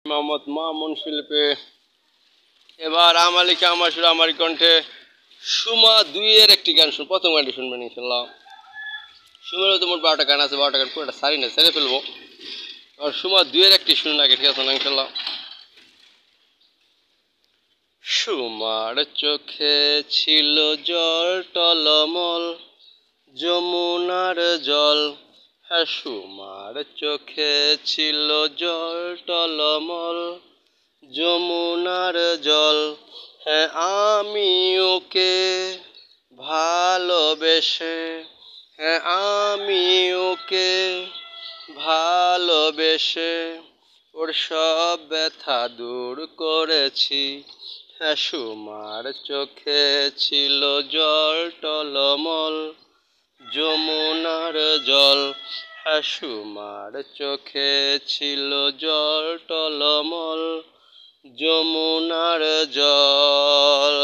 মোহাম্মদ মামুন শিল্পে এবার আমালিকা আমার সুর আমার কণ্ঠে সুমা 2-এর একটি গান শুন। প্রথম গানটি শুনবেন ইনশাল্লাহ। সুমারও তো মোট 12টা গান আছে, 12টা গান পুরোটা সারি না, সেরে ফেলবো। আর সুমা 2-এর একটি শুনুন আগে, ঠিক আছে না ইনশাল্লাহ। সুমার চোখে ছিল জল টলমল, যমুনার জল। হ্যাঁ, সুমার চোখে ছিল জল টলমল, যমুনার জল। হ্যাঁ, আমি ওকে ভালোবেসে, হ্যাঁ আমি ওকে ভালোবেসে ওর সব ব্যথা দূর করেছি। হ্যাঁ, সুমার চোখে ছিল জল টলমল, যমুনার জল। হ্যাঁ, সুমার চোখে ছিল জল টলমল, যমুনার জল।